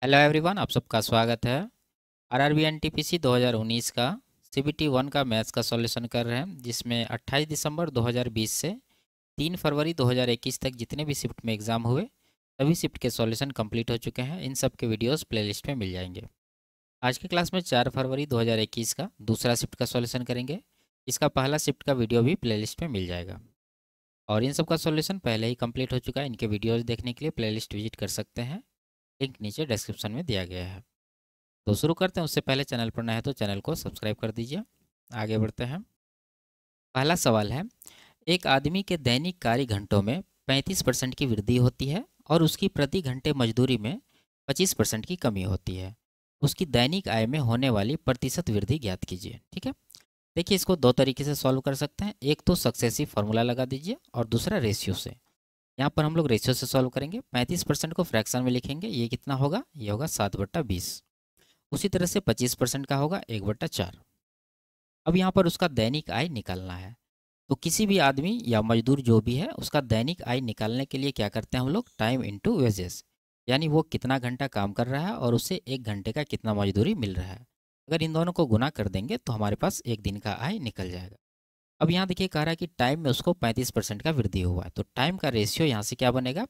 Hello everyone, आप सबका स्वागत है। आरआरबी एनटीपीसी 2019 का सीबीटी 1 का मैथ्स का सॉल्यूशन कर रहे हैं, जिसमें 28 दिसंबर 2020 से 3 फरवरी 2021 तक जितने भी शिफ्ट में एग्ज़ाम हुए सभी शिफ्ट के सॉल्यूशन कंप्लीट हो चुके हैं। इन सब के वीडियोस प्लेलिस्ट में मिल जाएंगे। आज की क्लास में 4 फरवरी 2021 का दूसरा शिफ्ट का सॉल्यूशन करेंगे। इसका पहला शिफ्ट का वीडियो भी प्लेलिस्ट में मिल जाएगा और इन सब का सॉल्यूशन पहले ही कंप्लीट हो चुका है। इनके वीडियोज़ देखने के लिए प्लेलिस्ट विजिट कर सकते हैं, लिंक नीचे डिस्क्रिप्शन में दिया गया है। तो शुरू करते हैं। उससे पहले चैनल पर नए हैं तो चैनल को सब्सक्राइब कर दीजिए। आगे बढ़ते हैं। पहला सवाल है, एक आदमी के दैनिक कार्य घंटों में 35% की वृद्धि होती है और उसकी प्रति घंटे मजदूरी में 25% की कमी होती है। उसकी दैनिक आय में होने वाली प्रतिशत वृद्धि ज्ञात कीजिए। ठीक है, देखिए इसको दो तरीके से सॉल्व कर सकते हैं। एक तो सक्सेसिव फार्मूला लगा दीजिए और दूसरा रेशियो से। यहाँ पर हम लोग रेशियो से सॉल्व करेंगे। 35% को फ्रैक्शन में लिखेंगे, ये कितना होगा, ये होगा 7/20। उसी तरह से 25% का होगा 1/4। अब यहाँ पर उसका दैनिक आय निकालना है। तो किसी भी आदमी या मजदूर जो भी है, उसका दैनिक आय निकालने के लिए क्या करते हैं हम लोग, टाइम इनटू वेजेस, यानी वो कितना घंटा काम कर रहा है और उसे एक घंटे का कितना मजदूरी मिल रहा है। अगर इन दोनों को गुना कर देंगे तो हमारे पास एक दिन का आय निकल जाएगा। अब यहाँ देखिए कह रहा है कि टाइम में उसको 35% का वृद्धि हुआ है, तो टाइम का रेशियो यहाँ से क्या बनेगा।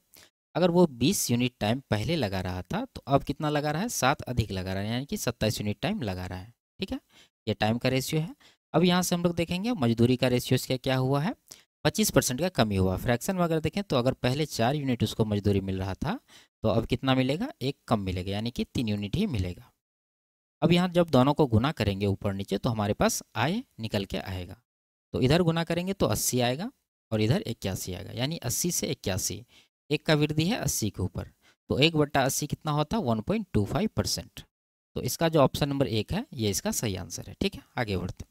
अगर वो 20 यूनिट टाइम पहले लगा रहा था तो अब कितना लगा रहा है, 7 अधिक लगा रहा है, यानी कि 27 यूनिट टाइम लगा रहा है। ठीक है, ये टाइम का रेशियो है। अब यहाँ से हम लोग देखेंगे मजदूरी का रेशियो इसका क्या हुआ है, 25% का कमी हुआ। फ्रैक्शन में अगर देखें तो अगर पहले 4 यूनिट उसको मजदूरी मिल रहा था तो अब कितना मिलेगा, एक कम मिलेगा, यानी कि 3 यूनिट ही मिलेगा। अब यहाँ जब दोनों को गुना करेंगे ऊपर नीचे तो हमारे पास आय निकल के आएगा। तो इधर गुना करेंगे तो 80 आएगा और इधर 81 आएगा, यानी 80 से 81, एक का वृद्धि है 80 के ऊपर, तो 1/80 कितना होता है, 1.25%। तो इसका जो ऑप्शन नंबर 1 है ये इसका सही आंसर है। ठीक है, आगे बढ़ते हैं।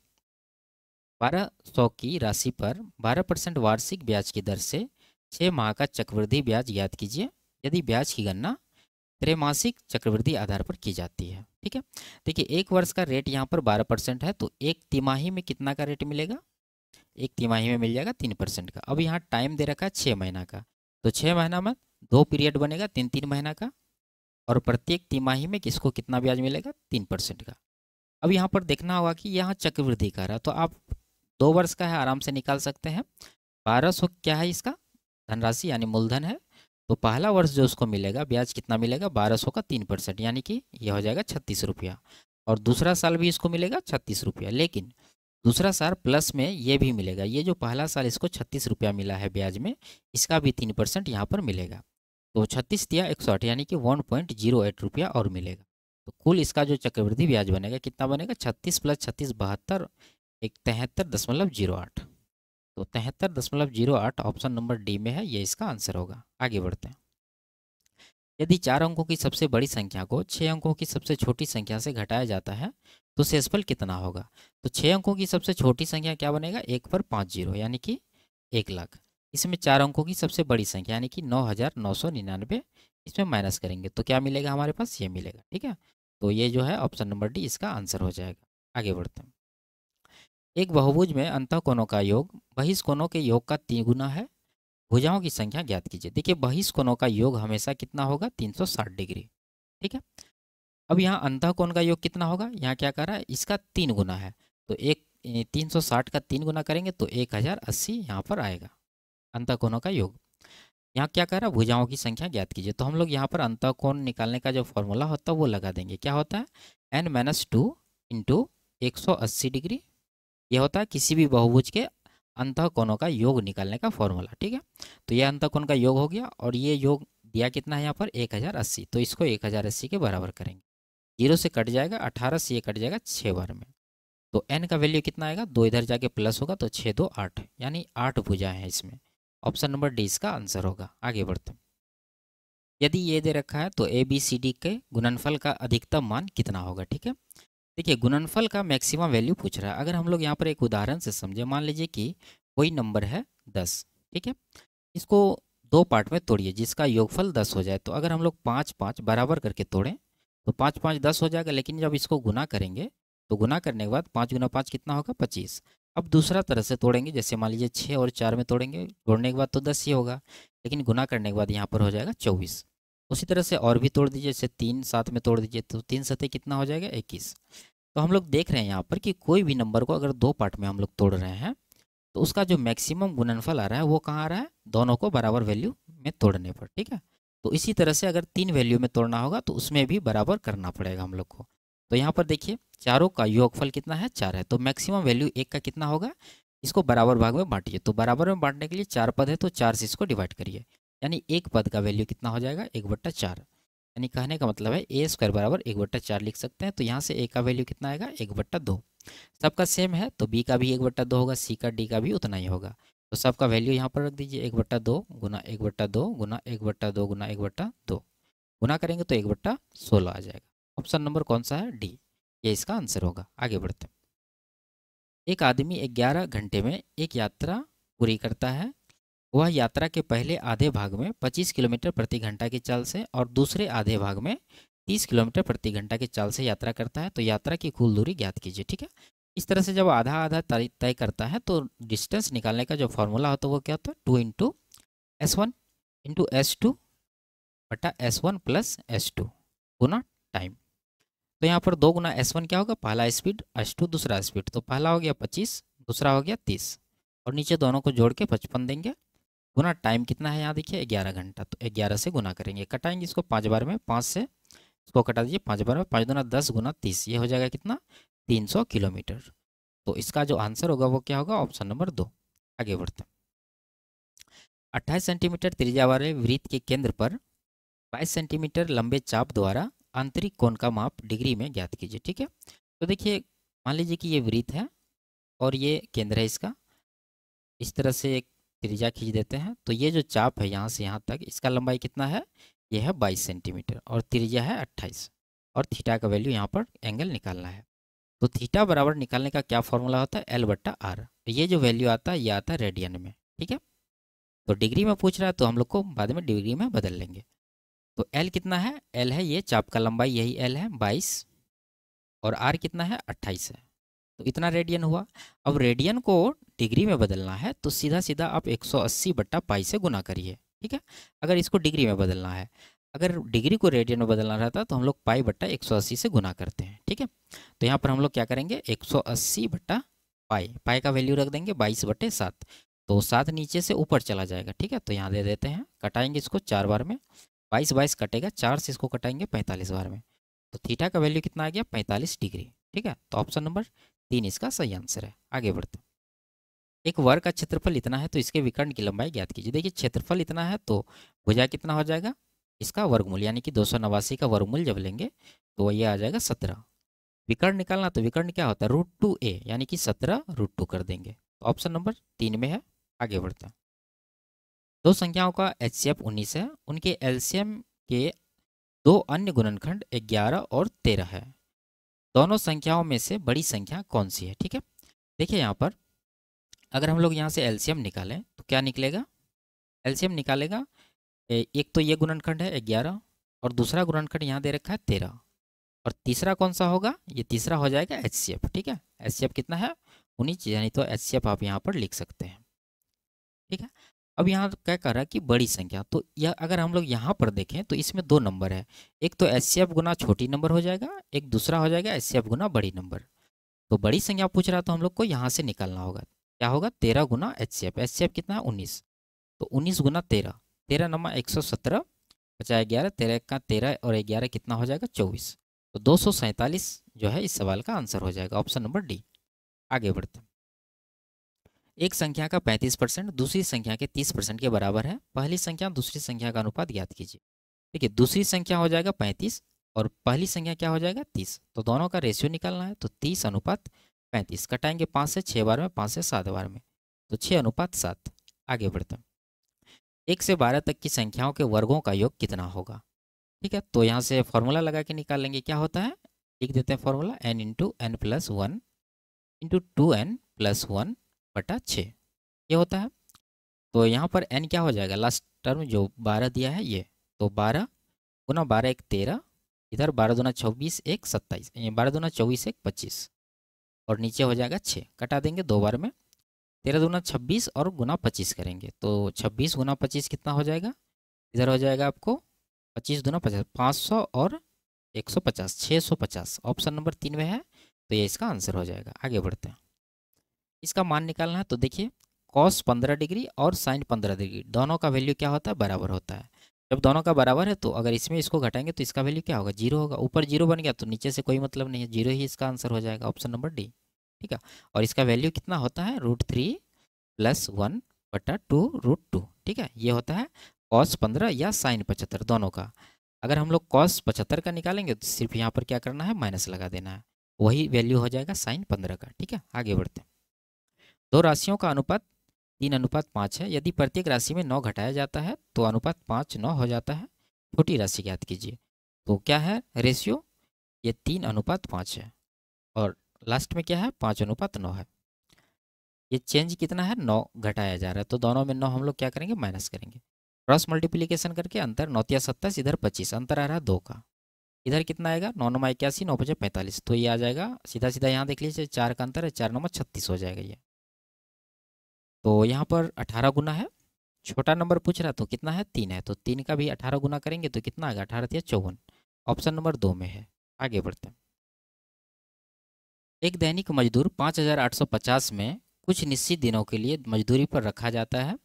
1200 की राशि पर 12% वार्षिक ब्याज की दर से 6 माह का चक्रवृद्धि ब्याज ज्ञात कीजिए यदि ब्याज की गणना त्रैमासिक चक्रवृद्धि आधार पर की जाती है। ठीक है, देखिए एक वर्ष का रेट यहाँ पर 12% है, तो एक तिमाही में कितना का रेट मिलेगा, एक तिमाही में मिल जाएगा 3% का। अब यहाँ टाइम दे रखा है 6 महीना का, तो 6 महीना में 2 पीरियड बनेगा 3-3 महीना का, और प्रत्येक तिमाही में किसको कितना ब्याज मिलेगा, 3% का। अब यहाँ पर देखना होगा कि यहाँ चक्रवृद्धि का रहा, तो आप 2 वर्ष का है आराम से निकाल सकते हैं। 1200 क्या है इसका धनराशि यानी मूलधन है, तो पहला वर्ष जो उसको मिलेगा ब्याज कितना मिलेगा, 1200 का 3%, यानी कि यह हो जाएगा 36 रुपया। और दूसरा साल भी इसको मिलेगा 36 रुपया, लेकिन दूसरा साल प्लस में ये भी मिलेगा। ये जो पहला साल इसको 36 रुपया मिला है ब्याज में, इसका भी 3% यहाँ पर मिलेगा। तो 36 दिया 108, यानी कि 1.08 रुपया और मिलेगा। तो कुल इसका जो चक्रवृद्धि ब्याज बनेगा कितना बनेगा, 36 + 36 72, एक 73.08। तो 73.08 ऑप्शन नंबर डी में है, ये इसका आंसर होगा। आगे बढ़ते हैं। यदि 4 अंकों की सबसे बड़ी संख्या को 6 अंकों की सबसे छोटी संख्या से घटाया जाता है तो शेषफल कितना होगा। तो 6 अंकों की सबसे छोटी संख्या क्या बनेगा, 1 पर 5 जीरो, यानी कि 1 लाख। इसमें 4 अंकों की सबसे बड़ी संख्या यानी कि 9,999, इसमें माइनस करेंगे तो क्या मिलेगा हमारे पास, ये मिलेगा। ठीक है, तो ये जो है ऑप्शन नंबर डी इसका आंसर हो जाएगा। आगे बढ़ते हैं। एक बहुभुज में अंतःकोणों का योग बहिष्कोणों के योग का 3 गुना है। भुजाओं की संख्या ज्ञात कीजिए। देखिए बहिष्कोणों का योग हमेशा कितना होगा, 360 डिग्री। ठीक है, अब यहाँ अंतःकोण का योग कितना होगा, यहाँ क्या कर रहा है, इसका 3 गुना है, तो 360 का 3 गुना करेंगे तो 1080 यहाँ पर आएगा अंतःकोणों का योग। यहाँ क्या कर रहा है, भुजाओं की संख्या ज्ञात कीजिए। तो हम लोग यहाँ पर अंतःकोण निकालने का जो फॉर्मूला होता है वो लगा देंगे। क्या होता है, n-2 इंटू 180 डिग्री। यह होता है किसी भी बहुभुज के अंतःकोणों का योग निकालने का फॉर्मूला। ठीक है, तो यह अंतःकोण का योग हो गया और ये योग दिया कितना है यहाँ पर 1080, तो इसको 1080 के बराबर करेंगे। 0 से कट जाएगा, 18 से ये कट जाएगा 6 बार में, तो n का वैल्यू कितना आएगा, 2 इधर जाके प्लस होगा तो 6 2 8, यानी 8 भुजाएं हैं इसमें। ऑप्शन नंबर डी इसका आंसर होगा। आगे बढ़ते हैं। यदि ये दे रखा है तो ए बी सी डी के गुणनफल का अधिकतम मान कितना होगा। ठीक है, देखिए गुणनफल का मैक्सिमम वैल्यू पूछ रहा है। अगर हम लोग यहाँ पर एक उदाहरण से समझे, मान लीजिए कि कोई नंबर है 10। ठीक है, इसको 2 पार्ट में तोड़िए जिसका योगफल 10 हो जाए। तो अगर हम लोग 5 5 बराबर करके तोड़ें तो 5 5 10 हो जाएगा, लेकिन जब इसको गुना करेंगे तो गुना करने के बाद 5 × 5 कितना होगा, 25। अब दूसरा तरह से तोड़ेंगे, जैसे मान लीजिए 6 और 4 में तोड़ेंगे, तोड़ने के बाद तो 10 ही होगा, लेकिन गुना करने के बाद यहाँ पर हो जाएगा 24। उसी तरह से और भी तोड़ दीजिए, जैसे 3 साथ में तोड़ दीजिए तो 3 सतह कितना हो जाएगा 21। तो हम लोग देख रहे हैं यहाँ पर कि कोई भी नंबर को अगर दो पार्ट में हम लोग तोड़ रहे हैं तो उसका जो मैक्सिमम गुणनफल आ रहा है वो कहाँ आ रहा है, दोनों को बराबर वैल्यू में तोड़ने पर। ठीक है, तो इसी तरह से अगर 3 वैल्यू में तोड़ना होगा तो उसमें भी बराबर करना पड़ेगा हम लोग को। तो यहाँ पर देखिए चारों का योगफल कितना है, 4 है, तो मैक्सिमम वैल्यू 1 का कितना होगा, इसको बराबर भाग में बांटिए। तो बराबर में बांटने के लिए 4 पद है तो 4 से इसको डिवाइड करिए, यानी एक पद का वैल्यू कितना हो जाएगा 1/4। यानी कहने का मतलब है ए स्क्वायर बराबर 1/4 लिख सकते हैं। तो यहाँ से ए का वैल्यू कितना आएगा 1/2। सबका सेम है तो बी का भी 1/2 होगा, सी का डी का भी उतना ही होगा। तो सबका वैल्यू यहाँ पर रख दीजिए 1/2 गुना 1/2 गुना 1/2 गुना 1/2 गुना करेंगे तो 1/16 आ जाएगा। ऑप्शन नंबर कौन सा है, डी, ये इसका आंसर होगा। आगे बढ़ते हैं। एक आदमी 11 घंटे में एक यात्रा पूरी करता है। वह यात्रा के पहले आधे भाग में 25 किलोमीटर प्रति घंटा की चाल से और दूसरे आधे भाग में 30 किलोमीटर प्रति घंटा की चाल से यात्रा करता है। तो यात्रा की कुल दूरी ज्ञात कीजिए। ठीक है, इस तरह से जब आधा आधा तय करता है तो डिस्टेंस निकालने का जो फॉर्मूला होता है वो क्या होता है, 2 × S1 × S2 बटा S1 + S2 गुना टाइम। तो यहाँ पर 2 गुना S1 क्या होगा, पहला स्पीड, S2 दूसरा स्पीड। तो पहला हो गया 25, दूसरा हो गया 30 और नीचे दोनों को जोड़ के 55 देंगे गुना टाइम कितना है, यहाँ देखिए 11 घंटा। तो 11 से गुना करेंगे, कटाएंगे इसको 5 बार में, 5 से इसको कटा दीजिए 5 बार में, 5 दूना 10 गुना 30, ये हो जाएगा कितना 300 किलोमीटर। तो इसका जो आंसर होगा वो क्या होगा, ऑप्शन नंबर 2। आगे बढ़ते हैं। 28 सेंटीमीटर त्रिज्या वाले वृत्त के केंद्र पर 22 सेंटीमीटर लंबे चाप द्वारा आंतरिक कोण का माप डिग्री में ज्ञात कीजिए। ठीक है, तो देखिए मान लीजिए कि ये वृत्त है और ये केंद्र है इसका, इस तरह से एक त्रिज्या खींच देते हैं। तो ये जो चाप है यहाँ से यहाँ तक, इसका लंबाई कितना है, ये है 22 सेंटीमीटर और त्रिज्या है 28 और थीटा का वैल्यू यहाँ पर एंगल निकालना है। तो थीटा बराबर निकालने का क्या फॉर्मूला होता है, L/R। तो ये जो वैल्यू आता है ये आता है रेडियन में। ठीक है, तो डिग्री में पूछ रहा है तो हम लोग को बाद में डिग्री में बदल लेंगे। तो L कितना है, L है ये चाप का लंबाई, यही L है 22 और R कितना है 28 है। तो इतना रेडियन हुआ। अब रेडियन को डिग्री में बदलना है तो सीधा सीधा आप 180/π से गुना करिए। ठीक है, अगर इसको डिग्री में बदलना है, अगर डिग्री को रेडियन में बदलना रहता तो हम लोग π/180 से गुना करते हैं। ठीक है, तो यहाँ पर हम लोग क्या करेंगे 180/π, पाई का वैल्यू रख देंगे 22/7। तो 7 नीचे से ऊपर चला जाएगा। ठीक है, तो यहाँ दे देते हैं, कटाएंगे इसको 4 बार में, 22 कटेगा, 4 से इसको कटाएंगे 45 बार में। तो थीटा का वैल्यू कितना आ गया 45 डिग्री। ठीक है, तो ऑप्शन नंबर 3 इसका सही आंसर है। आगे बढ़ते हैं। एक वर्ग का क्षेत्रफल इतना है तो इसके विकर्ण की लंबाई ज्ञात कीजिए। देखिए क्षेत्रफल इतना है तो भुजा कितना हो जाएगा, इसका वर्गमूल, यानी कि 289 का वर्गमूल जब लेंगे तो ये आ जाएगा 17। विकर्ण निकालना तो विकर्ण क्या होता है √2a, यानी कि 17√2 कर देंगे। तो ऑप्शन नंबर 3 में है। आगे बढ़ते हैं। दो संख्याओं का HCF 19 है, उनके LCM के दो अन्य गुणनखंड 11 और 13 है। दोनों संख्याओं में से बड़ी संख्या कौन सी है। ठीक है, देखिए यहाँ पर अगर हम लोग यहाँ से एलसीएम निकालें तो क्या निकलेगा, एलसीएम निकालेगा, एक तो ये गुणनखंड है 11 और दूसरा गुणनखंड यहाँ दे रखा है 13 और तीसरा कौन सा होगा, ये तीसरा हो जाएगा HCF। ठीक है, HCF कितना है 19, यानी तो HCF आप यहाँ पर लिख सकते हैं। ठीक है, अब यहाँ क्या कर रहा है कि बड़ी संख्या, तो यह अगर हम लोग यहाँ पर देखें तो इसमें दो नंबर है, एक तो HCF गुना छोटी नंबर हो जाएगा, एक दूसरा हो जाएगा HCF गुना बड़ी नंबर। तो बड़ी संख्या पूछ रहा तो हम लोग को यहाँ से निकालना होगा, क्या होगा 13 गुना HCF, HCF कितना है 19, तो 19 गुना 13, 13 नमा 117 बचा 11, 13 का 13 और 11 कितना हो जाएगा 24। तो 247 जो है इस सवाल का आंसर हो जाएगा, ऑप्शन नंबर डी। आगे बढ़ते हैं। एक संख्या का 35% दूसरी संख्या के 30% के बराबर है, पहली संख्या दूसरी संख्या का अनुपात ज्ञात कीजिए। देखिए दूसरी संख्या हो जाएगा 35 और पहली संख्या क्या हो जाएगा 30, तो दोनों का रेशियो निकालना है। तो 30:35, कटाएंगे 5 से 6 बार में, 5 से 7 बार में, तो 6:7। आगे बढ़ते हैं। 1 से 12 तक की संख्याओं के वर्गों का योग कितना होगा। ठीक है, तो यहाँ से फॉर्मूला लगा के निकाल लेंगे, क्या होता है लिख देते हैं फॉर्मूला n×n+1 × 2n+1/6 ये होता है। तो यहाँ पर n क्या हो जाएगा, लास्ट टर्म जो 12 दिया है ये, तो 12 गुना 12 1 13, इधर 12 दूना 24 1 27, 12 दूना 24 1 25 और नीचे हो जाएगा 6, कटा देंगे 2 बार में, 13 दूना 26 और गुना 25 करेंगे तो 26 गुना 25 कितना हो जाएगा, इधर हो जाएगा आपको 25 दूना 50, 500 और 150, 650 ऑप्शन नंबर 3 में है, तो ये इसका आंसर हो जाएगा। आगे बढ़ते हैं। इसका मान निकालना है, तो देखिए कॉस 15 डिग्री और साइन 15 डिग्री दोनों का वैल्यू क्या होता है, बराबर होता है। जब दोनों का बराबर है तो अगर इसमें इसको घटाएंगे तो इसका वैल्यू क्या होगा, जीरो होगा। ऊपर जीरो बन गया तो नीचे से कोई मतलब नहीं है, जीरो ही इसका आंसर हो जाएगा, ऑप्शन नंबर डी। ठीक है, और इसका वैल्यू कितना होता है, √3 + 1/2 √2। ठीक है, ये होता है कॉस 15 या साइन 75 दोनों का। अगर हम लोग कॉस 75 का निकालेंगे तो सिर्फ यहाँ पर क्या करना है, माइनस लगा देना है, वही वैल्यू हो जाएगा साइन 15 का। ठीक है, आगे बढ़ते हैं। दो राशियों का अनुपात 3:5 है। यदि प्रत्येक राशि में 9 घटाया जाता है तो अनुपात 5:9 हो जाता है। छोटी राशि ज्ञात कीजिए। तो क्या है रेशियो, ये 3:5 है, और लास्ट में क्या है, 5:9 है। ये चेंज कितना है, 9 घटाया जा रहा है, तो दोनों में 9 हम लोग क्या करेंगे, माइनस करेंगे। क्रॉस मल्टीप्लीकेशन करके अंतर 9×9 = 27, इधर 25, अंतर आ रहा है 2 का। इधर कितना आएगा, 9×9 = 81, 9×5 = 45, तो ये आ जाएगा सीधा सीधा, यहाँ देख लीजिए 4 का अंतर है, 4×9 = 36 हो जाएगा ये। तो यहाँ पर 18 गुना है, छोटा नंबर पूछ रहा तो कितना है, 3 है, तो 3 का भी 18 गुना करेंगे तो कितना आएगा, 18×3 = 54, ऑप्शन नंबर 2 में है। आगे बढ़ते हैं। एक दैनिक मजदूर 5,850 में कुछ निश्चित दिनों के लिए मजदूरी पर रखा जाता है,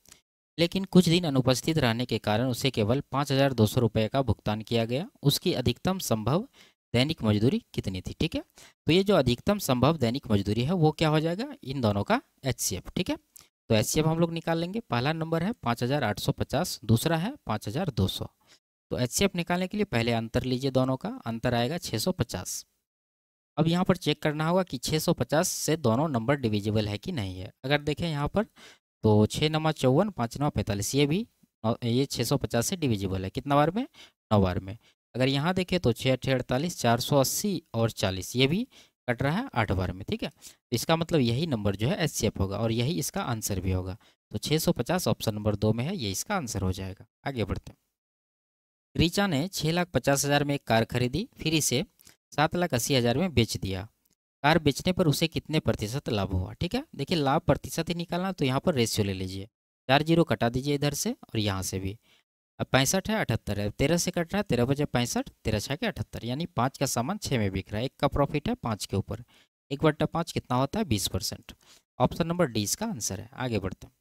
लेकिन कुछ दिन अनुपस्थित रहने के कारण उसे केवल 5,200 रुपये का भुगतान किया गया। उसकी अधिकतम संभव दैनिक मजदूरी कितनी थी। ठीक है, तो ये जो अधिकतम संभव दैनिक मजदूरी है वो क्या हो जाएगा, इन दोनों का HCF। ठीक है, तो HCF हम लोग निकाल लेंगे। पहला नंबर है 5,850, दूसरा है 5,200। तो HCF निकालने के लिए पहले अंतर लीजिए, दोनों का अंतर आएगा 650। अब यहाँ पर चेक करना होगा कि 650 से दोनों नंबर डिविजिबल है कि नहीं है। अगर देखें यहाँ पर तो 6×9 = 54, 5×9 = 45, ये भी ये 650 से डिविजिबल है, कितना बार में, 9 बार में। अगर यहाँ देखें तो 6×8 = 48, 480 और 40, ये भी कट रहा है 8 बार में। ठीक है, तो इसका मतलब यही नंबर जो है HCF होगा, और यही इसका आंसर भी होगा। तो 650 ऑप्शन नंबर 2 में है, ये इसका आंसर हो जाएगा। आगे बढ़ते हैं। रीचा ने 6,50,000 में एक कार खरीदी, फिर इसे 7,80,000 में बेच दिया। कार बेचने पर उसे कितने प्रतिशत लाभ हुआ। ठीक है, देखिए लाभ प्रतिशत ही निकालना, तो यहाँ पर रेशियो ले लीजिए, 4 जीरो कटा दीजिए इधर से और यहाँ से भी। अब 65 है, 78 है, 13 से कट रहा है, 13 बजे 65, 13×6 = 78, यानी 5 का सामान 6 में बिक रहा है। एक का प्रॉफिट है 5 के ऊपर, 1/5 कितना होता है, 20%। ऑप्शन नंबर डी इसका आंसर है। आगे बढ़ते हैं।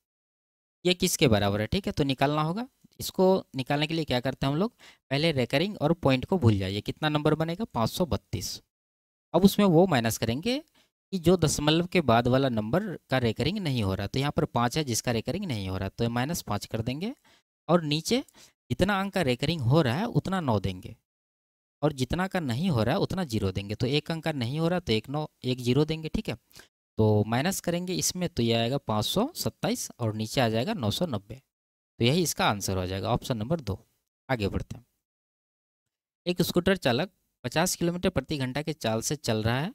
ये किसके बराबर है, ठीक है, तो निकालना होगा। इसको निकालने के लिए क्या करते हैं हम लोग, पहले रेकरिंग और पॉइंट को भूल जाइए, कितना नंबर बनेगा, 532। अब उसमें वो माइनस करेंगे कि जो दशमलव के बाद वाला नंबर का रेकरिंग नहीं हो रहा, तो यहाँ पर 5 है जिसका रेकरिंग नहीं हो रहा, तो -5 कर देंगे। और नीचे जितना अंक का रेकरिंग हो रहा है उतना 9 देंगे, और जितना का नहीं हो रहा है उतना 0 देंगे। तो एक अंक का नहीं हो रहा तो 1 0 देंगे। ठीक है, तो माइनस करेंगे इसमें, तो ये आएगा 527 और नीचे आ जाएगा 990। तो यही इसका आंसर हो जाएगा, ऑप्शन नंबर 2। आगे बढ़ते हैं। एक स्कूटर चालक 50 किलोमीटर प्रति घंटा के चाल से चल रहा है,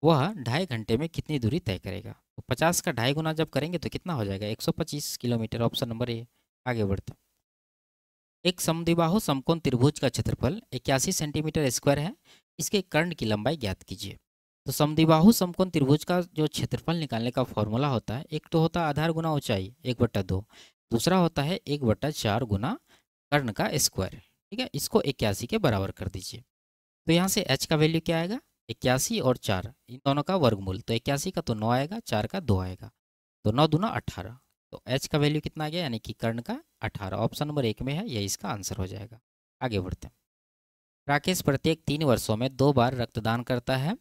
वह 2.5 घंटे में कितनी दूरी तय करेगा। तो 50 का 2.5 गुना जब करेंगे तो कितना हो जाएगा, 125 किलोमीटर, ऑप्शन नंबर ए। आगे बढ़ते हैं। एक समद्विबाहु समकोण त्रिभुज का क्षेत्रफल 81 सेंटीमीटर स्क्वायर है, इसके कर्ण की लंबाई ज्ञात कीजिए। तो समद्विबाहु समकोण त्रिभुज का जो क्षेत्रफल निकालने का फॉर्मूला होता है, एक तो होता है आधार गुना ऊंचाई 1/2, दूसरा होता है 1/4 गुना कर्ण का स्क्वायर। ठीक है, इसको 81 के बराबर कर दीजिए। तो यहाँ से h का वैल्यू क्या आएगा, 81 और 4 इन दोनों का वर्गमूल, तो 81 का तो 9 आएगा, 4 का 2 आएगा, तो 9 दूना 18। तो h का वैल्यू कितना आ गया, यानी कि कर्ण का 18, ऑप्शन नंबर 1 में है, यही इसका आंसर हो जाएगा। आगे बढ़ते हैं। राकेश प्रत्येक 3 वर्षों में 2 बार रक्तदान करता है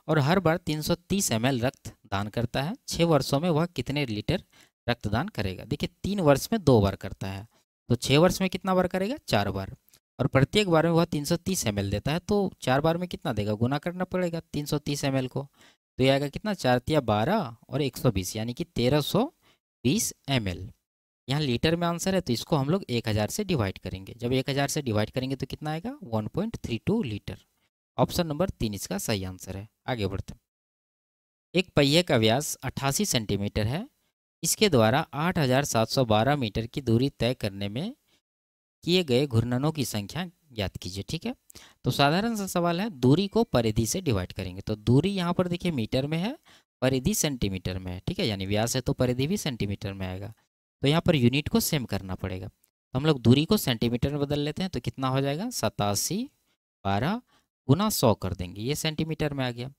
और हर बार 330 ml रक्त दान करता है। 6 वर्षों में वह कितने लीटर रक्तदान करेगा। देखिए 3 वर्ष में 2 बार करता है, तो 6 वर्ष में कितना बार करेगा, 4 बार, और प्रत्येक बार में वह 330 ml देता है, तो 4 बार में कितना देगा, गुना करना पड़ेगा 330 ml को। तो ये आएगा कितना, 4×3 = 12 और 120, यानी कि 1320 ml। यहाँ लीटर में आंसर है, तो इसको हम लोग 1000 से डिवाइड करेंगे। जब 1000 से डिवाइड करेंगे तो कितना आएगा, 1.32 लीटर। ऑप्शन नंबर 3 इसका सही आंसर है। आगे बढ़ते हैं। एक पहिए का व्यास 88 सेंटीमीटर है, इसके द्वारा 8712 मीटर की दूरी तय करने में किए गए घूर्णनों की संख्या ज्ञात कीजिए। ठीक है, तो साधारण सा सवाल है, दूरी को परिधि से डिवाइड करेंगे। तो दूरी यहाँ पर देखिए मीटर में है, परिधि सेंटीमीटर में है। ठीक है, यानी व्यास है तो परिधि भी सेंटीमीटर में आएगा, तो यहाँ पर यूनिट को सेम करना पड़ेगा। तो हम लोग दूरी को सेंटीमीटर में बदल लेते हैं, तो कितना हो जाएगा 87 12 गुना 100 कर देंगे, ये सेंटीमीटर में आ गया।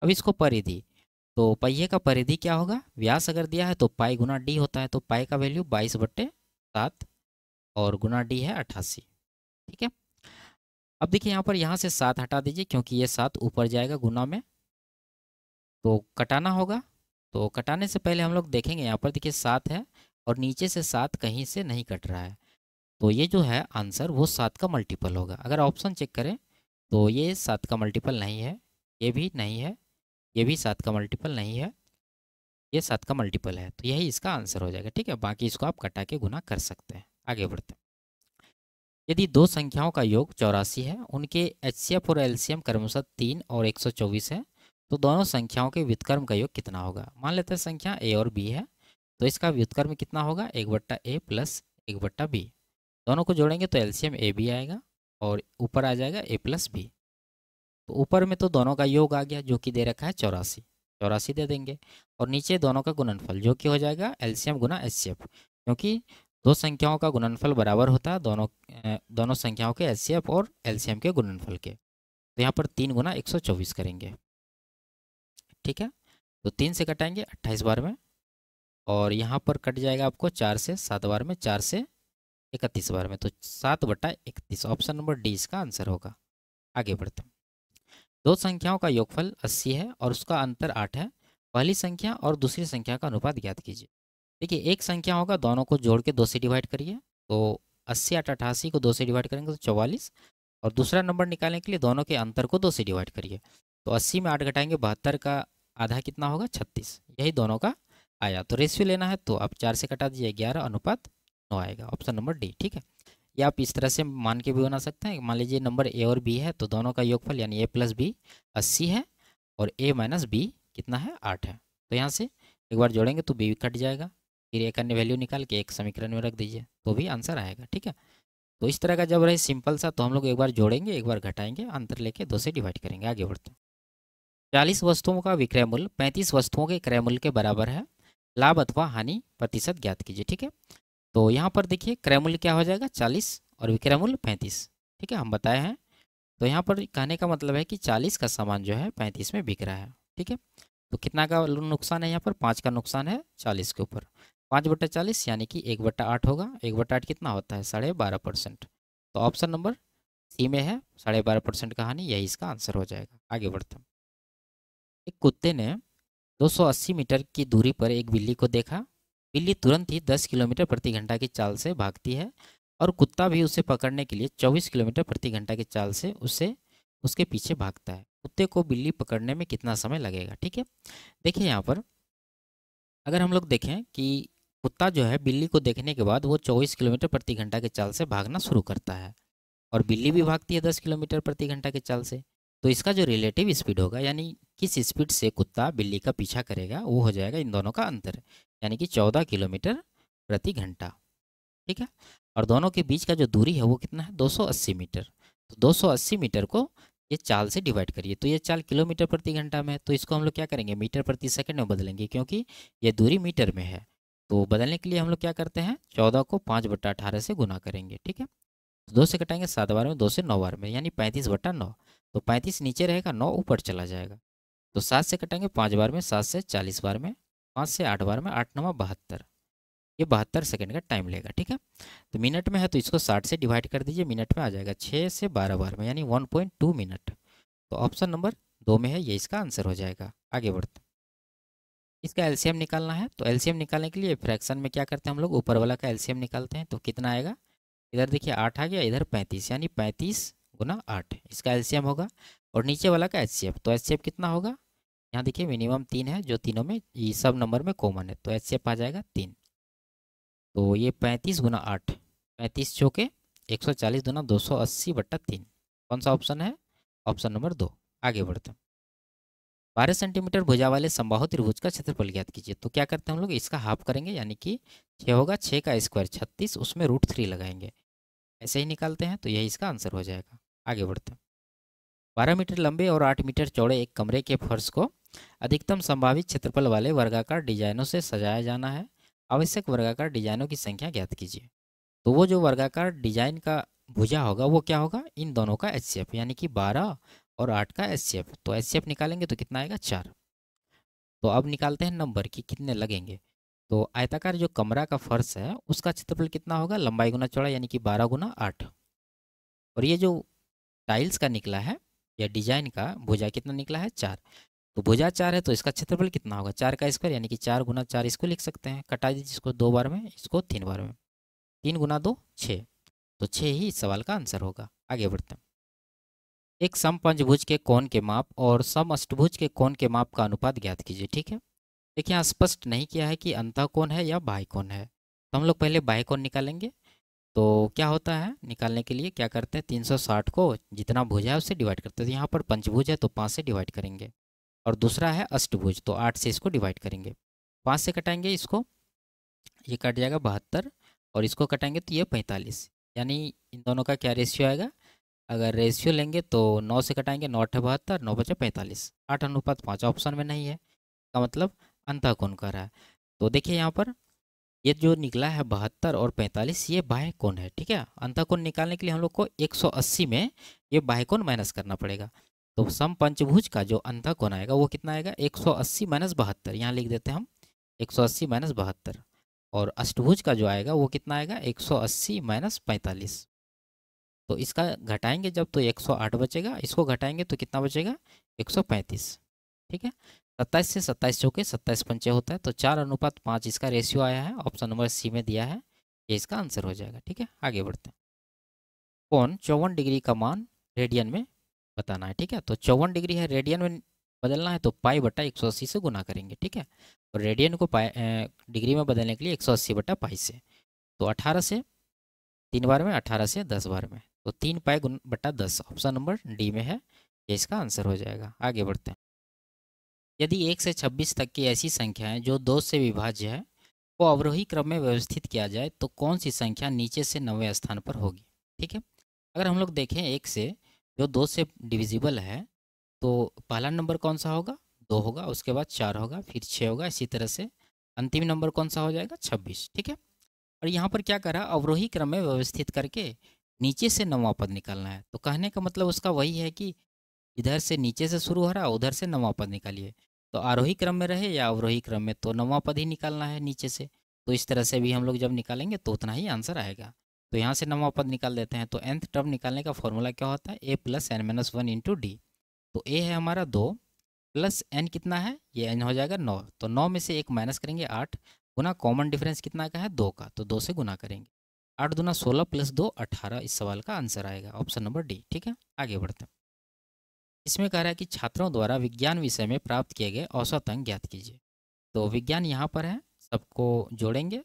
अब इसको परिधि, तो पहिए का परिधि क्या होगा, व्यास अगर दिया है तो पाई गुना डी होता है, तो पाई का वैल्यू 22/7 और गुना डी है 88। ठीक है, अब देखिए यहाँ पर यहाँ से 7 हटा दीजिए क्योंकि ये 7 ऊपर जाएगा गुना में, तो कटाना होगा। तो कटाने से पहले हम लोग देखेंगे, यहाँ पर देखिए 7 है और नीचे से 7 कहीं से नहीं कट रहा है, तो ये जो है आंसर वो 7 का मल्टीपल होगा। अगर ऑप्शन चेक करें तो ये 7 का मल्टीपल नहीं है, ये भी नहीं है, ये भी 7 का मल्टीपल नहीं है, ये 7 का मल्टीपल है, तो यही इसका आंसर हो जाएगा। ठीक है, बाकी इसको आप कटा के गुना कर सकते हैं। आगे बढ़ते हैं। यदि दो संख्याओं का योग 84 है, उनके एचसीएफ और एलसीएम क्रमशः 3 और 124 है, तो दोनों संख्याओं के व्युत्क्रम का योग कितना होगा। मान लेते हैं संख्या ए और बी है, तो इसका व्युत्क्रम कितना होगा 1/a प्लस 1/b। दोनों को जोड़ेंगे तो एलसीएम ए बी आएगा और ऊपर आ जाएगा a प्लस बी। तो ऊपर में तो दोनों का योग आ गया जो कि दे रखा है 84, 84 दे देंगे, और नीचे दोनों का गुणनफल जो कि हो जाएगा एलसीएम गुना एचसीएफ, क्योंकि दो संख्याओं का गुणनफल बराबर होता है दोनों संख्याओं के एचसीएफ और एलसीएम के गुणनफल के। तो यहाँ पर 3 गुना 124 करेंगे। ठीक है, तो 3 से कटाएंगे 28 बार में, और यहाँ पर कट जाएगा आपको 4 से 7 बार में, 4 से 31 बार में, तो 7/31 ऑप्शन नंबर डी इसका आंसर होगा। आगे बढ़ते हैं। दो संख्याओं का योगफल 80 है और उसका अंतर 8 है, पहली संख्या और दूसरी संख्या का अनुपात ज्ञात कीजिए। देखिए एक संख्या होगा, दोनों को जोड़ के 2 से डिवाइड करिए, तो 80 8 88 को 2 से डिवाइड करेंगे तो 44, और दूसरा नंबर निकालने के लिए दोनों के अंतर को 2 से डिवाइड करिए, तो 80 में 8 घटाएंगे 72 का आधा कितना होगा 36, यही दोनों का आया। तो रेशियो लेना है तो आप 4 से कटा दीजिए 11:9 आएगा, ऑप्शन नंबर डी। ठीक है, ये आप इस तरह से मान के भी बना सकते हैं। मान लीजिए नंबर ए और बी है, तो दोनों का योगफल यानी ए प्लस बी 80 है और ए माइनस बी कितना है 8 है, तो यहाँ से एक बार जोड़ेंगे तो बी कट जाएगा, फिर एक अन्य वैल्यू निकाल के एक समीकरण में रख दीजिए तो भी आंसर आएगा। ठीक है, तो इस तरह का जब रहे सिंपल सा, तो हम लोग एक बार जोड़ेंगे एक बार घटाएंगे, अंतर लेके 2 से डिवाइड करेंगे। आगे बढ़ते हैं। 40 वस्तुओं का विक्रय मूल्य 35 वस्तुओं के क्रय मूल्य के बराबर है, लाभ अथवा हानि प्रतिशत ज्ञात कीजिए। ठीक है, तो यहाँ पर देखिए क्रय मूल्य क्या हो जाएगा 40 और विक्रय मूल्य 35। ठीक है, हम बताए हैं, तो यहाँ पर कहने का मतलब है कि 40 का सामान जो है 35 में बिक रहा है। ठीक है, तो कितना का नुकसान है यहाँ पर 5 का नुकसान है 40 के ऊपर, 5/40 यानी कि 1/8 होगा, 1/8 कितना होता है 12.5%, तो ऑप्शन नंबर सी में है 12.5% का हानि, यही इसका आंसर हो जाएगा। आगे बढ़ते हैं। एक कुत्ते ने 280 मीटर की दूरी पर एक बिल्ली को देखा, बिल्ली तुरंत ही 10 किलोमीटर प्रति घंटा की चाल से भागती है और कुत्ता भी उसे पकड़ने के लिए 24 किलोमीटर प्रति घंटा की चाल से उसके पीछे भागता है। कुत्ते को बिल्ली पकड़ने में कितना समय लगेगा। ठीक है, देखिए यहाँ पर अगर हम लोग देखें कि कुत्ता जो है बिल्ली को देखने के बाद वो 24 किलोमीटर प्रति घंटा की चाल से भागना शुरू करता है और बिल्ली भी भागती है 10 किलोमीटर प्रति घंटा की चाल से, तो इसका जो रिलेटिव स्पीड होगा यानी किस स्पीड से कुत्ता बिल्ली का पीछा करेगा वो हो जाएगा इन दोनों का अंतर, यानी कि 14 किलोमीटर प्रति घंटा। ठीक है, और दोनों के बीच का जो दूरी है वो कितना है 280 मीटर, तो 280 मीटर को ये चाल से डिवाइड करिए, तो ये चाल किलोमीटर प्रति घंटा में है, तो इसको हम लोग क्या करेंगे मीटर प्रति सेकंड में बदलेंगे क्योंकि ये दूरी मीटर में है। तो बदलने के लिए हम लोग क्या करते हैं 14 को 5/18 से गुना करेंगे। ठीक है, तो 2 से कटाएंगे 7 बार में, 2 से 9 बार में, यानी 35/9, तो 35 नीचे रहेगा 9 ऊपर चला जाएगा, तो 7 से कटाएंगे 5 बार में, 7 से 40 बार में, 5 से 8 बार में, 8 9 72, ये 72 सेकंड का टाइम लेगा। ठीक है, तो मिनट में है तो इसको 60 से डिवाइड कर दीजिए, मिनट में आ जाएगा 6 से 12 बार में, यानी 1.2 मिनट, तो ऑप्शन नंबर 2 में है, ये इसका आंसर हो जाएगा। आगे बढ़ते हैं। इसका एलसीएम निकालना है, तो एलसीएम निकालने के लिए फ्रैक्शन में क्या करते हैं हम लोग ऊपर वाला का एलसीएम निकालते हैं, तो कितना आएगा इधर देखिए 8 आ गया, इधर 35, यानी 35 गुना 8 इसका एलसीएम होगा, और नीचे वाला का एचसीएफ, तो एचसीएफ कितना होगा यहाँ देखिए मिनिमम 3 है जो तीनों में ये सब नंबर में कॉमन है, तो एचसीएफ आ जाएगा 3, तो ये 35 गुना 8, 35 चौके 140 दुना 280/3, कौन सा ऑप्शन है ऑप्शन नंबर 2। आगे बढ़ते हैं। 12 सेंटीमीटर भुजा वाले समबाहु त्रिभुज का क्षेत्रफल ज्ञात कीजिए, तो क्या करते हैं हम लोग इसका हाफ करेंगे, यानी कि 6 होगा, 6 का स्क्वायर 36, उसमें √3 लगाएंगे, ऐसे ही निकालते हैं, तो यही इसका आंसर हो जाएगा। आगे बढ़ते हैं। 12 मीटर लंबे और 8 मीटर चौड़े एक कमरे के फर्श को अधिकतम संभावित क्षेत्रफल वाले वर्गाकार डिजाइनों से सजाया जाना है, आवश्यक वर्गाकार डिजाइनों की संख्या ज्ञात कीजिए। तो वो जो वर्गाकार डिजाइन का भुजा होगा वो क्या होगा, इन दोनों का एचसीएफ, यानी कि 12 और 8 का एचसीएफ। तो एचसीएफ निकालेंगे तो कितना आएगा, 4। तो अब निकालते हैं नंबर कि कितने लगेंगे। तो आयताकार जो कमरा का फर्श है उसका क्षेत्रफल कितना होगा, लंबाई गुना चौड़ा, यानी कि 12 गुना 8। और ये जो टाइल्स का निकला है या डिजाइन का भुजा कितना निकला है, 4। तो भुजा 4 है तो इसका क्षेत्रफल कितना होगा, 4 का स्क्वायर, यानी कि 4 गुना 4 इसको लिख सकते हैं। कटा दीजिए इसको 2 बार में, इसको 3 बार में। 3 गुना 2 6, तो 6 ही इस सवाल का आंसर होगा। आगे बढ़ते हैं। एक समपंचभुज के कोण के माप और समअष्टभुज के कोण के माप का अनुपात ज्ञात कीजिए। ठीक है, देखिए यहाँ स्पष्ट नहीं किया है कि अंतःकोण है या बाह्यकोण है, तो हम लोग पहले बाह्यकोण निकालेंगे। तो क्या होता है, निकालने के लिए क्या करते हैं, 360 को जितना भुजा है उससे डिवाइड करते हैं। तो यहाँ पर पंचभुज है तो 5 से डिवाइड करेंगे, और दूसरा है अष्टभुज तो 8 से इसको डिवाइड करेंगे। 5 से कटाएंगे इसको, ये कट जाएगा 72, और इसको कटाएंगे तो ये 45, यानी इन दोनों का क्या रेशियो आएगा। अगर रेशियो लेंगे तो 9 से कटाएंगे, 9 8 72, 9 बचे 45, 8:5 ऑप्शन में नहीं है, का मतलब अंतःकोण कर रहा है। तो देखिए यहाँ पर ये जो निकला है 72 और 45, ये बाह्य कोण है। ठीक है, अंतःकोण निकालने के लिए हम लोग को 180 में ये बाह्य कोण माइनस करना पड़ेगा। तो समपंचभुज का जो अंतःकोण आएगा वो कितना आएगा, 180 माइनस 72, यहाँ लिख देते हैं हम 180 माइनस 72। और अष्टभुज का जो आएगा वो कितना आएगा, 180 माइनस 45। तो इसका घटाएंगे जब तो 108 बचेगा, इसको घटाएंगे तो कितना बचेगा, 135। ठीक है, 27 से 27 चौके 27 पंचे होता है, तो 4:5 इसका रेशियो आया है, ऑप्शन नंबर सी में दिया है, ये इसका आंसर हो जाएगा। ठीक है, आगे बढ़ते हैं। कोण 54 डिग्री का मान रेडियन में बताना है। ठीक है, तो 54 डिग्री है, रेडियन में बदलना है तो पाई बटा 180 से गुना करेंगे। ठीक है, और रेडियन को डिग्री में बदलने के लिए 180 बटा पाई से, तो 18 से 3 बार में, 18 से 10 बार में, तो 3 पाई बटा 10 ऑप्शन नंबर डी में है, ये इसका आंसर हो जाएगा। आगे बढ़ते हैं। यदि 1 से 26 तक की ऐसी संख्याएं जो 2 से विभाज्य है को अवरोही क्रम में व्यवस्थित किया जाए तो कौन सी संख्या नीचे से 9वें स्थान पर होगी। ठीक है, अगर हम लोग देखें 1 से जो 2 से डिविजिबल है तो पहला नंबर कौन सा होगा, 2 होगा, उसके बाद 4 होगा, फिर 6 होगा, इसी तरह से अंतिम नंबर कौन सा हो जाएगा, 26। ठीक है, और यहाँ पर क्या करा, अवरोही क्रम में व्यवस्थित करके नीचे से 9वां पद निकालना है। तो कहने का मतलब उसका वही है कि इधर से नीचे से शुरू हो रहा है, उधर से 9वां पद निकालिए। तो आरोही क्रम में रहे या अवरोही क्रम में, तो 9वां पद ही निकालना है नीचे से। तो इस तरह से भी हम लोग जब निकालेंगे तो उतना ही आंसर आएगा। तो यहाँ से 9वां पद निकाल देते हैं। तो nth टर्म निकालने का फॉर्मूला क्या होता है, a plus n minus 1 into d. तो a है हमारा 2 प्लस n कितना है, ये n हो जाएगा 9। तो 9 में से एक माइनस करेंगे 8, गुना कॉमन डिफरेंस कितना का है, 2 का, तो 2 से गुना करेंगे। 8 दूना 16 प्लस 2 18, इस सवाल का आंसर आएगा ऑप्शन नंबर डी। ठीक है, आगे बढ़ते हैं। इसमें कह रहा है कि छात्रों द्वारा विज्ञान विषय में प्राप्त किए गए औसत अंक ज्ञात कीजिए। तो विज्ञान यहाँ पर है, सबको जोड़ेंगे।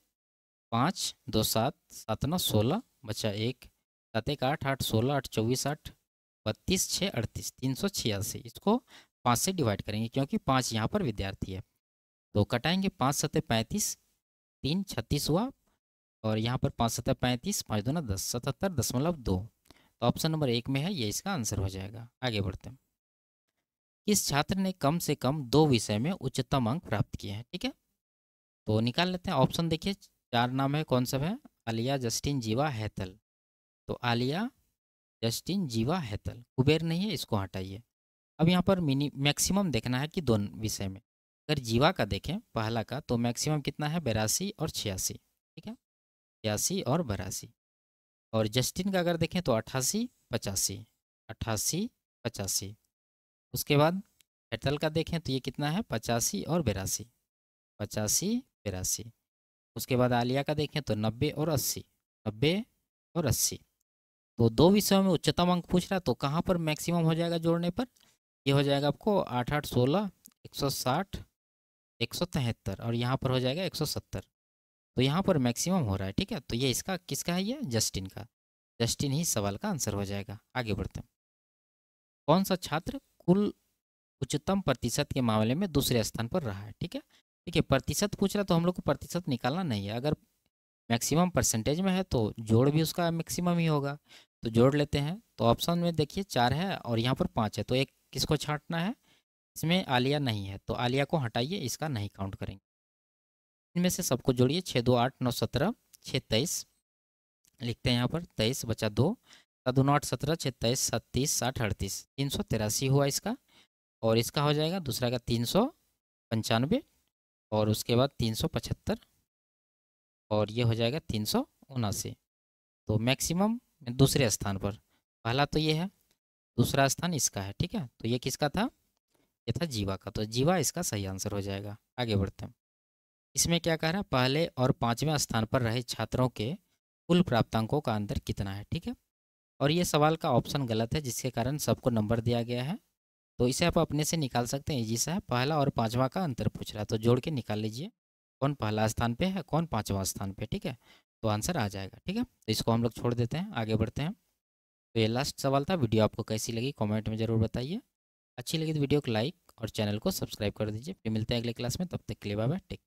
5 2 7 7 9 16 बचा 1, 7 1 8 8 16 8 24 8 32 6 38 386, इसको 5 से डिवाइड करेंगे क्योंकि 5 यहाँ पर विद्यार्थी है। तो कटाएंगे 5 7 35, 3 36 हुआ, और यहाँ पर 5 7 35, 5 दूना 10, 77.2। तो ऑप्शन नंबर 1 में है, ये इसका आंसर हो जाएगा। आगे बढ़ते हैं। किस छात्र ने कम से कम 2 विषय में उच्चतम अंक प्राप्त किए हैं। ठीक है, तो निकाल लेते हैं। ऑप्शन देखिए, 4 नाम है, कौन सब है, आलिया, जस्टिन, जीवा, हैतल। तो आलिया, जस्टिन, जीवा, हैतल, कुबेर नहीं है, इसको हटाइए। अब यहाँ पर मैक्सिमम देखना है कि 2 विषय में। अगर जीवा का देखें पहला का, तो मैक्सिमम कितना है, 82 और 86। ठीक है, 86 और 82। और जस्टिन का अगर देखें तो 88 85, 88 85। उसके बाद एयरटेल का देखें तो ये कितना है, 85 और 82, 85 82। उसके बाद आलिया का देखें तो 90 और 80, 90 और 80। तो 2 विषयों में उच्चतम अंक पूछ रहा है, तो कहाँ पर मैक्सिमम हो जाएगा जोड़ने पर, ये हो जाएगा आपको 8 8 16 160 173, और यहाँ पर हो जाएगा 170। तो यहाँ पर मैक्सिमम हो रहा है। ठीक है, तो ये इसका किसका है, ये जस्टिन का, जस्टिन ही सवाल का आंसर हो जाएगा। आगे बढ़ते हैं। कौन सा छात्र कुल उच्चतम प्रतिशत के मामले में दूसरे स्थान पर रहा है। ठीक है, देखिए प्रतिशत पूछ रहा तो हम लोग को प्रतिशत निकालना नहीं है। अगर मैक्सिमम परसेंटेज में है तो जोड़ भी उसका मैक्सिमम ही होगा, तो जोड़ लेते हैं। तो ऑप्शन में देखिए 4 है और यहाँ पर 5 है, तो एक किसको छांटना है, इसमें आलिया नहीं है, तो आलिया को हटाइए, इसका नहीं काउंट करेंगे। इनमें से सबको जोड़िए, 6 2 8 9 17, 6 23, लिखते हैं यहाँ पर 23 बचा 2, 7×9 17, 6 23 7 30 60 38, 383 हुआ इसका। और इसका हो जाएगा दूसरा का 395, और उसके बाद 375, और ये हो जाएगा 379। तो मैक्सिमम दूसरे स्थान पर, पहला तो ये है, दूसरा स्थान इसका है। ठीक है, तो ये किसका था? ये था जीवा का, तो जीवा इसका सही आंसर हो जाएगा। आगे बढ़ते हैं। इसमें क्या कह रहा है, पहले और पाँचवें स्थान पर रहे छात्रों के कुल प्राप्तांकों का अंतर कितना है। ठीक है, और ये सवाल का ऑप्शन गलत है, जिसके कारण सबको नंबर दिया गया है। तो इसे आप अपने से निकाल सकते हैं, ईजी सा है। पहला और पाँचवा का अंतर पूछ रहा है, तो जोड़ के निकाल लीजिए कौन पहला स्थान पे है, कौन पाँचवा स्थान पे। ठीक है, तो आंसर आ जाएगा। ठीक है, तो इसको हम लोग छोड़ देते हैं, आगे बढ़ते हैं। तो ये लास्ट सवाल था। वीडियो आपको कैसी लगी कमेंट में ज़रूर बताइए। अच्छी लगी तो वीडियो को लाइक और चैनल को सब्सक्राइब कर दीजिए। फिर मिलते हैं अगले क्लास में, तब तक के लिए बाय बाय, टेक।